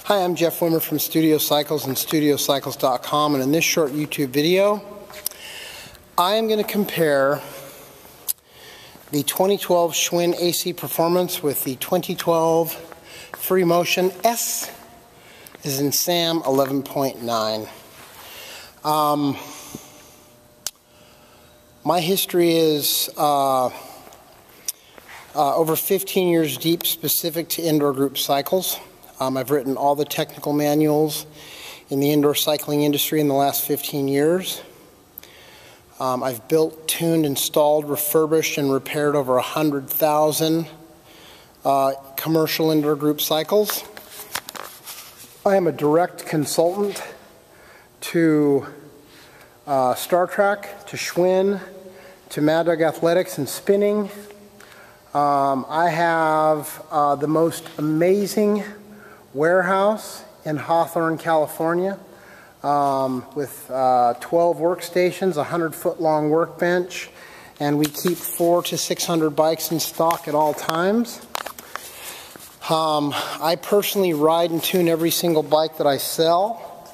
Hi, I'm Jeff Wimmer from Studio Cycles and StudioCycles.com, and in this short YouTube video, I am going to compare the 2012 Schwinn AC Performance with the 2012 Freemotion S, as in Sam 11.9. My history is over 15 years deep, specific to indoor group cycles. I've written all the technical manuals in the indoor cycling industry in the last 15 years. I've built, tuned, installed, refurbished, and repaired over 100,000 commercial indoor group cycles. I am a direct consultant to Star Trac, to Schwinn, to Mad Dog Athletics and spinning. I have the most amazing warehouse in Hawthorne, California, with 12 workstations, a 100-foot long workbench, and we keep 400 to 600 bikes in stock at all times. I personally ride and tune every single bike that I sell,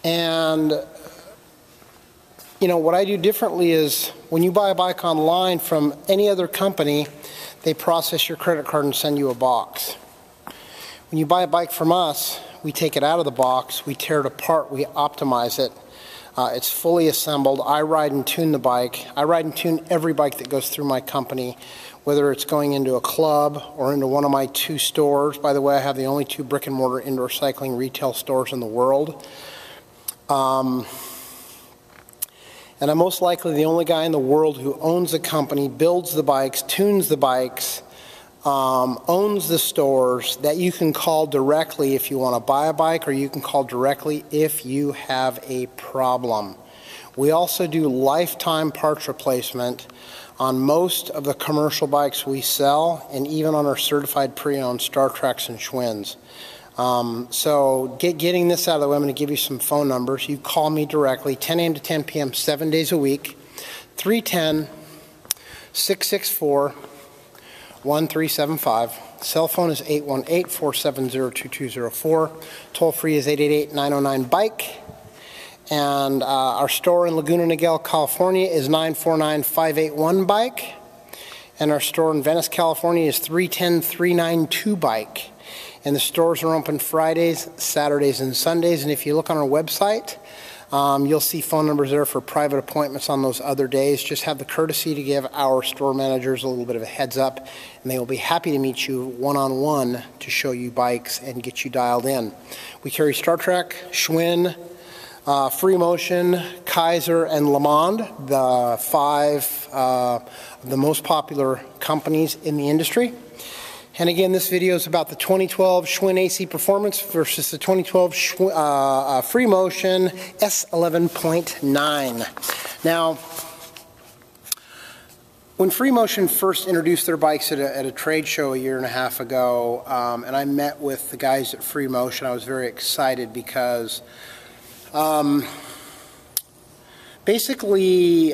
and you know what I do differently is when you buy a bike online from any other company, they process your credit card and send you a box. When you buy a bike from us, we take it out of the box, we tear it apart, we optimize it. It's fully assembled. I ride and tune the bike. I ride and tune every bike that goes through my company, whether it's going into a club or into one of my 2 stores. By the way, I have the only 2 brick and mortar indoor cycling retail stores in the world. And I'm most likely the only guy in the world who owns a company, builds the bikes, tunes the bikes, owns the stores that you can call directly if you want to buy a bike, or you can call directly if you have a problem. We also do lifetime parts replacement on most of the commercial bikes we sell, and even on our certified pre-owned Star Tracs and Schwinns. So getting this out of the way, I'm going to give you some phone numbers. You call me directly, 10 a.m. to 10 p.m., 7 days a week, 310-664-1375. Cell phone is 818-470-2204. Toll free is 888-909-BIKE. And our store in Laguna Niguel, California is 949-581-BIKE. And our store in Venice, California is 310-392-BIKE. And the stores are open Fridays, Saturdays, and Sundays. And if you look on our website, you'll see phone numbers there for private appointments on those other days. Just have the courtesy to give our store managers a little bit of a heads up, and they will be happy to meet you one-on-one to show you bikes and get you dialed in. We carry Star Trac, Schwinn, Freemotion, Keiser, and Le Monde, the 5 of the most popular companies in the industry. And again, this video is about the 2012 Schwinn AC Performance versus the 2012 Freemotion S11.9. Now, when Freemotion first introduced their bikes at a trade show a year and a half ago, and I met with the guys at Freemotion, I was very excited because basically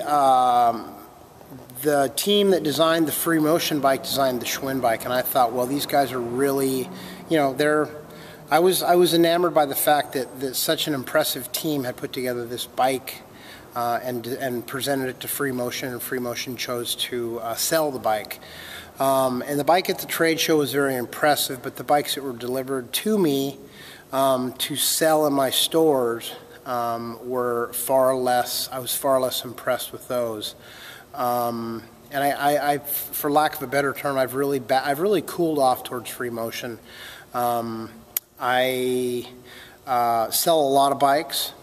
the team that designed the Freemotion bike designed the Schwinn bike, and I thought, well, these guys are really, you know, I was enamored by the fact that such an impressive team had put together this bike and presented it to Freemotion, and Freemotion chose to sell the bike. And the bike at the trade show was very impressive, but the bikes that were delivered to me to sell in my stores were far less. I was far less impressed with those. And I, for lack of a better term, I've really cooled off towards Freemotion. I sell a lot of bikes.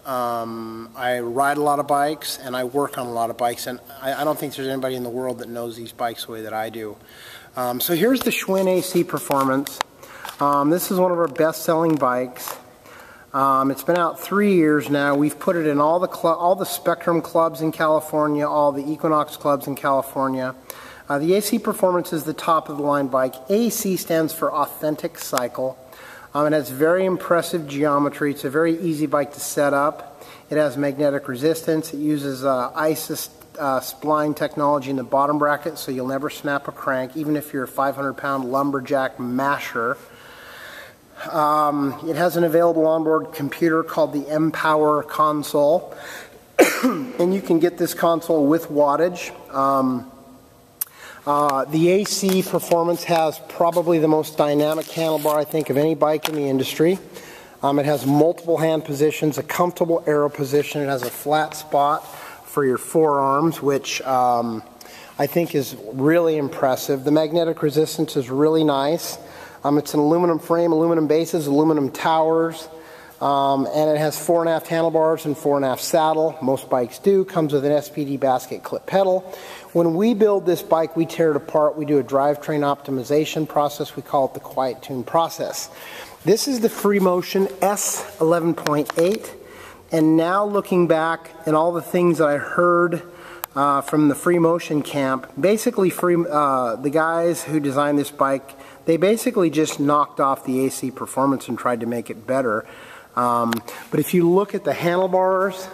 I ride a lot of bikes, and I work on a lot of bikes. And I don't think there's anybody in the world that knows these bikes the way that I do. So here's the Schwinn AC Performance. This is one of our best-selling bikes. It's been out 3 years now. We've put it in all the Spectrum clubs in California, all the Equinox clubs in California. The AC Performance is the top-of-the-line bike. AC stands for Authentic Cycle. It has very impressive geometry. It's a very easy bike to set up. It has magnetic resistance. It uses ISIS spline technology in the bottom bracket, so you'll never snap a crank, even if you're a 500-pound lumberjack masher. It has an available onboard computer called the M-Power console, and you can get this console with wattage. The AC Performance has probably the most dynamic handlebar, I think, of any bike in the industry. It has multiple hand positions, a comfortable arrow position. It has a flat spot for your forearms, which I think is really impressive. The magnetic resistance is really nice. It's an aluminum frame, aluminum bases, aluminum towers, and it has 4.5 handlebars and 4.5 saddle. Most bikes do. Comes with an SPD basket clip pedal. When we build this bike, we tear it apart. We do a drivetrain optimization process. We call it the quiet tune process. This is the Freemotion S11.8, and now looking back at all the things that I heard from the Freemotion camp, basically the guys who designed this bike, they basically just knocked off the AC Performance and tried to make it better. But if you look at the handlebars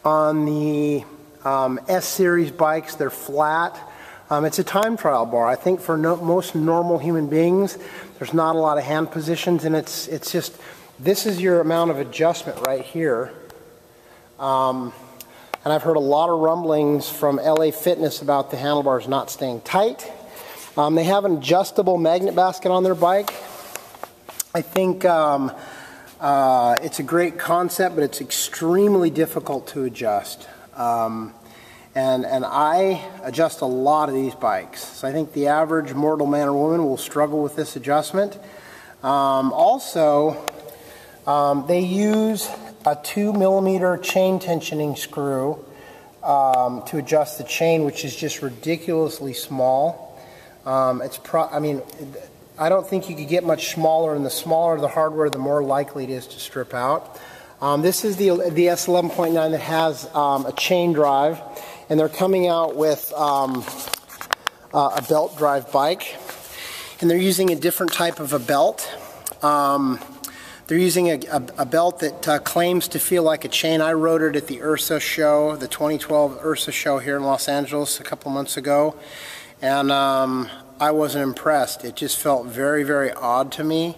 on the S-Series bikes, they're flat. It's a time trial bar. I think for most normal human beings, there's not a lot of hand positions, and it's just, this is your amount of adjustment right here. And I've heard a lot of rumblings from LA Fitness about the handlebars not staying tight. They have an adjustable magnet basket on their bike. I think it's a great concept, but it's extremely difficult to adjust. And I adjust a lot of these bikes. So I think the average mortal man or woman will struggle with this adjustment. Also, they use a 2mm chain tensioning screw to adjust the chain, which is just ridiculously small. I mean, I don't think you could get much smaller, and the smaller the hardware, the more likely it is to strip out. This is the S11.9 that has a chain drive, and they're coming out with a belt drive bike, and they're using a different type of a belt. They're using a belt that claims to feel like a chain. I rode it at the URSA show, the 2012 URSA show here in Los Angeles a couple months ago, and I wasn't impressed. It just felt very, very odd to me.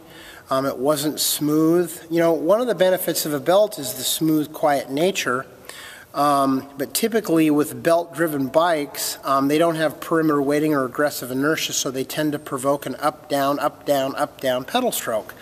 It wasn't smooth. You know, one of the benefits of a belt is the smooth, quiet nature. But typically with belt-driven bikes, they don't have perimeter weighting or aggressive inertia, so they tend to provoke an up-down, up-down, up-down pedal stroke.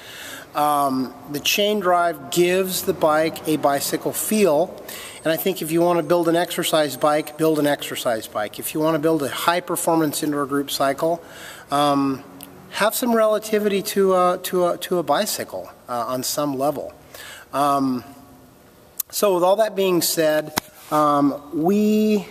The chain drive gives the bike a bicycle feel, and I think if you want to build an exercise bike, build an exercise bike. If you want to build a high-performance indoor group cycle, have some relativity to a bicycle on some level. So with all that being said, we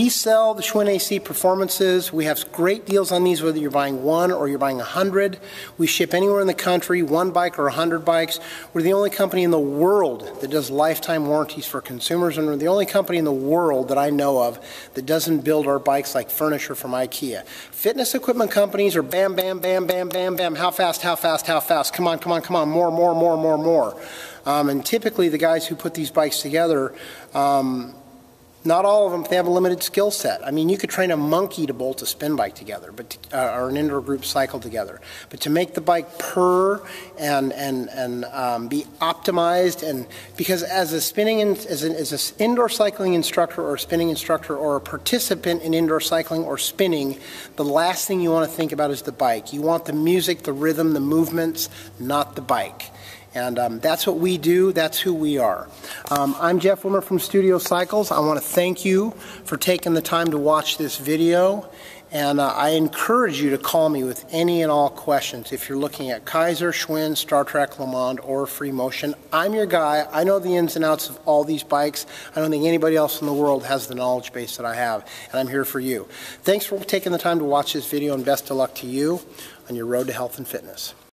sell the Schwinn AC Performances. We have great deals on these, whether you're buying one or you're buying 100. We ship anywhere in the country, 1 bike or 100 bikes. We're the only company in the world that does lifetime warranties for consumers, and we're the only company in the world that I know of that doesn't build our bikes like furniture from IKEA. Fitness equipment companies are bam, bam, bam, bam, bam, bam, how fast, how fast, how fast, come on, come on, come on, more, more, more, more, more. And typically the guys who put these bikes together, not all of them, they have a limited skill set. I mean, you could train a monkey to bolt a spin bike together, but or an indoor group cycle together. But to make the bike purr and be optimized, and because as an indoor cycling instructor or a spinning instructor or a participant in indoor cycling or spinning, the last thing you want to think about is the bike. You want the music, the rhythm, the movements, not the bike. And that's what we do. That's who we are. I'm Jeff Wimmer from Studio Cycles. I want to thank you for taking the time to watch this video. And I encourage you to call me with any and all questions. If you're looking at Keiser, Schwinn, Star Trac, Le Mans, or Freemotion, I'm your guy. I know the ins and outs of all these bikes. I don't think anybody else in the world has the knowledge base that I have. And I'm here for you. Thanks for taking the time to watch this video, and best of luck to you on your road to health and fitness.